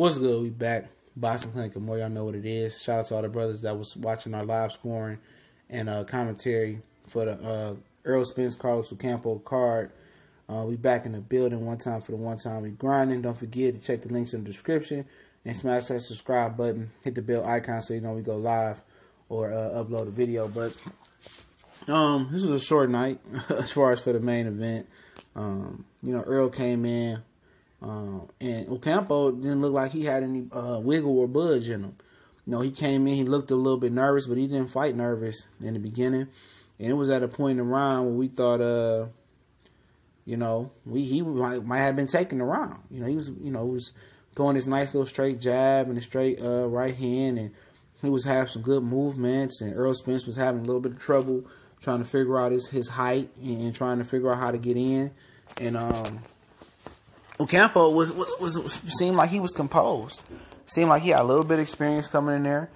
What's good? We back. Boston Clinic and more. Y'all know what it is. Shout out to all the brothers that was watching our live scoring and commentary for the Errol, Spence, Carlos, Ocampo card. We back in the building one time for the one time we grinding. Don't forget to check the links in the description and smash that subscribe button. Hit the bell icon so you know we go live or upload a video. But this was a short night as far as for the main event. Errol came in. And Ocampo didn't look like he had any wiggle or budge in him. He came in, he looked a little bit nervous, but he didn't fight nervous in the beginning. And it was at a point in the round where we thought, he might have been taking the round. He was throwing this nice little straight jab and a straight right hand, and he was having some good movements. And Errol Spence was having a little bit of trouble trying to figure out his height and trying to figure out how to get in. And Ocampo seemed like he was composed. Seemed like he had a little bit of experience coming in there.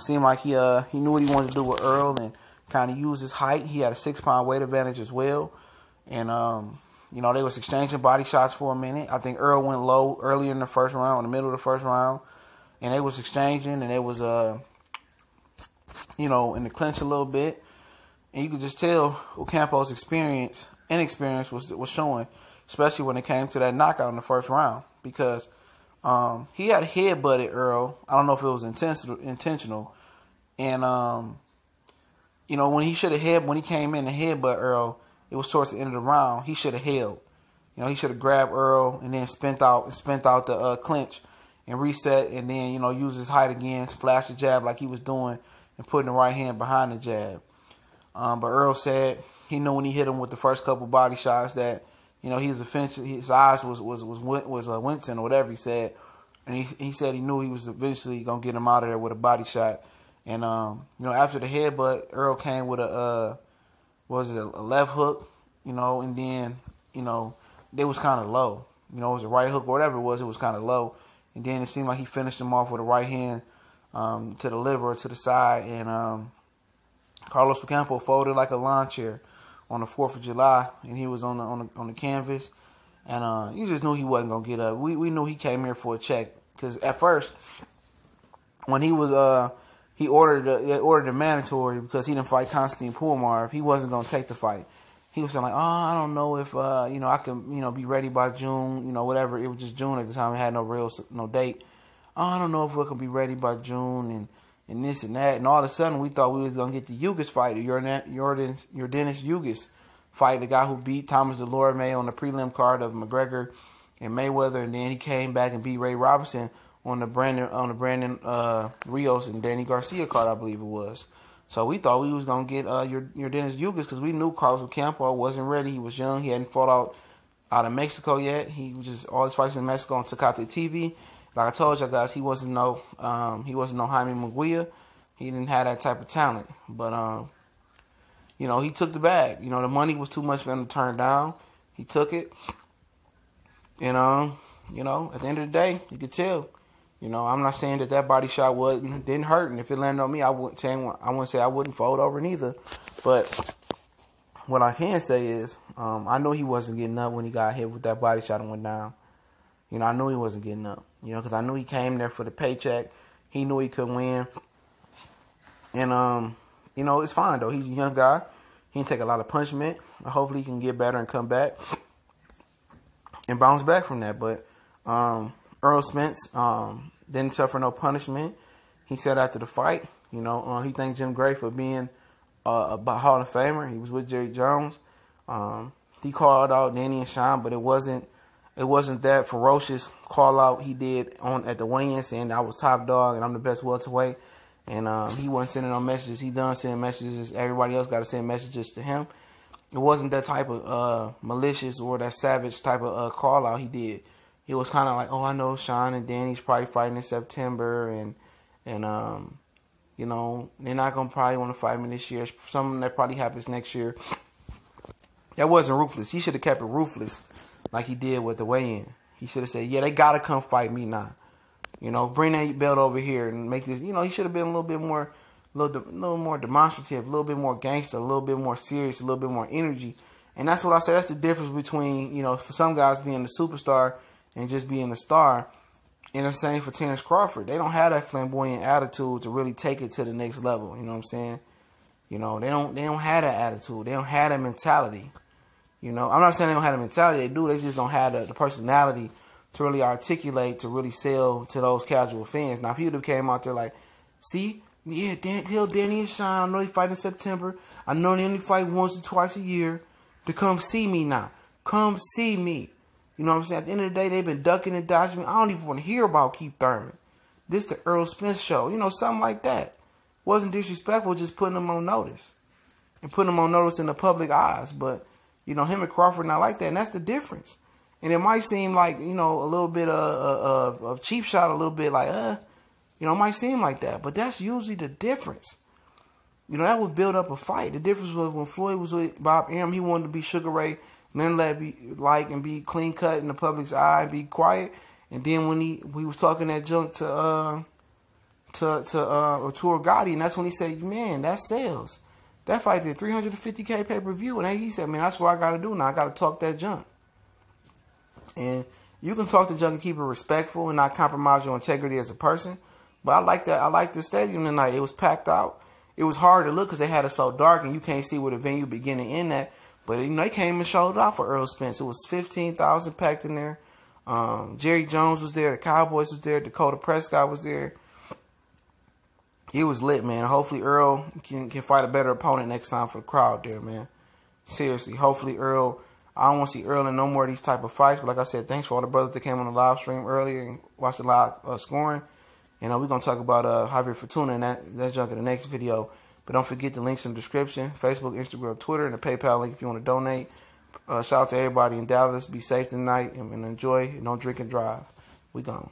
Seemed like he knew what he wanted to do with Errol and kind of use his height. He had a 6-pound weight advantage as well. And they was exchanging body shots for a minute. I think Errol went low earlier in the first round, in the middle of the first round, and they was exchanging, and they was in the clinch a little bit. And you could just tell Ocampo's inexperience was showing, especially when it came to that knockout in the first round, because he had headbutted Errol. I don't know if it was intentional. And, when he came in and headbutt Errol, it was towards the end of the round. He should have held. He should have grabbed Errol and then spent out the clinch and reset, and then, use his height again, flash the jab like he was doing, and putting the right hand behind the jab. But Errol said he knew when he hit him with the first couple body shots that, his eyes was wincing or whatever he said, and he said he knew he was eventually gonna get him out of there with a body shot. And after the headbutt, Errol came with a left hook, and then they was kind of low. It was a right hook or whatever it was kind of low, and then it seemed like he finished him off with a right hand to the liver or to the side, and Carlos Ocampo folded like a lawn chair on the 4th of July, and he was on the canvas, and you just knew he wasn't gonna get up. We knew he came here for a check, because at first, when he was he ordered a mandatory because he didn't fight Konstantin Pumarov, he wasn't gonna take the fight. He was saying like, I don't know if I can be ready by June, whatever. It was just June at the time. It had no date. I don't know if we can be ready by June and this and that, and all of a sudden we thought we was gonna get the Ugas fight, the Yordenis Ugas fight, the guy who beat Thomas Delorme on the prelim card of McGregor and Mayweather, and then he came back and beat Ray Robinson on the Brandon Rios and Danny Garcia card, I believe it was. So we thought we was gonna get Yordenis Ugas, because we knew Carlos Ocampo wasn't ready. He was young. He hadn't fought out of Mexico yet. He was just all his fights in Mexico and took out the TV. Like I told y'all guys, he wasn't no Jaime Munguia. He didn't have that type of talent. But he took the bag. The money was too much for him to turn down. He took it. And at the end of the day, you could tell. I'm not saying that body shot didn't hurt, and if it landed on me, I wouldn't say I wouldn't fold over neither. But what I can say is, I know he wasn't getting up when he got hit with that body shot and went down. I knew he wasn't getting up. Because I knew he came there for the paycheck. He knew he could win. And, it's fine, though. He's a young guy. He didn't take a lot of punishment. Hopefully he can get better and come back and bounce back from that. But Errol Spence didn't suffer no punishment. He said after the fight, he thanked Jim Gray for being a Hall of Famer. He was with Jerry Jones. He called out Danny and Sean, but it wasn't that ferocious call out he did at the weigh-in saying I was top dog and I'm the best welterweight. And he wasn't sending no messages. He done sending messages. Everybody else got to send messages to him. It wasn't that type of malicious or that savage type of call out he did. It was kind of like, I know Sean and Danny's probably fighting in September, and they're not gonna probably want to fight me this year. Something that probably happens next year. That wasn't ruthless. He should have kept it ruthless, like he did with the weigh-in. He should have said, "Yeah, they gotta come fight me now. Bring that belt over here and make this." He should have been a little bit more, a little more demonstrative, a little bit more gangster, a little bit more serious, a little bit more energy. And that's what I say. That's the difference between, for some guys being the superstar and just being a star. And the same for Terrence Crawford. They don't have that flamboyant attitude to really take it to the next level. You know what I'm saying? You know, they don't have that attitude. They don't have that mentality. You know, I'm not saying they don't have the mentality. They do. They just don't have the personality to really articulate, to really sell to those casual fans. Now, if he would have came out there like, see, yeah, Danny and Sean, I know they fight in September. I know they only fight once or twice a year. To come see me now. Come see me. You know what I'm saying? At the end of the day, they've been ducking and dodging me. I don't even want to hear about Keith Thurman. This the Errol Spence show. You know, something like that. Wasn't disrespectful, just putting them on notice. And putting them on notice in the public eyes. But, you know, him and Crawford not like that. And that's the difference. And it might seem like, you know, a little bit of cheap shot, a little bit like, you know, it might seem like that. But that's usually the difference. You know, that would build up a fight. The difference was when Floyd was with Bob Arum, he wanted to be Sugar Ray, then let be like and be clean cut in the public's eye and be quiet. And then when he was talking that junk to Arturo Gotti, and that's when he said, man, that sells. That fight did $350K pay-per-view. And he said, man, that's what I got to do now. I got to talk that junk. And you can talk the junk and keep it respectful and not compromise your integrity as a person. But I like that. I like the stadium tonight. It was packed out. It was hard to look because they had it so dark and you can't see where the venue beginning and end at. But, you know, they came and showed off for Errol Spence. It was 15,000 packed in there. Jerry Jones was there. The Cowboys was there. Dakota Prescott was there. It was lit, man. Hopefully Errol can fight a better opponent next time for the crowd there, man. Seriously. Hopefully Errol. I don't want to see Errol in no more of these type of fights. But like I said, thanks for all the brothers that came on the live stream earlier and watched the live scoring. And we're going to talk about Javier Fortuna and that junk in the next video. But don't forget the links in the description. Facebook, Instagram, Twitter, and the PayPal link if you want to donate. Shout out to everybody in Dallas. Be safe tonight and enjoy. And don't drink and drive. We gone.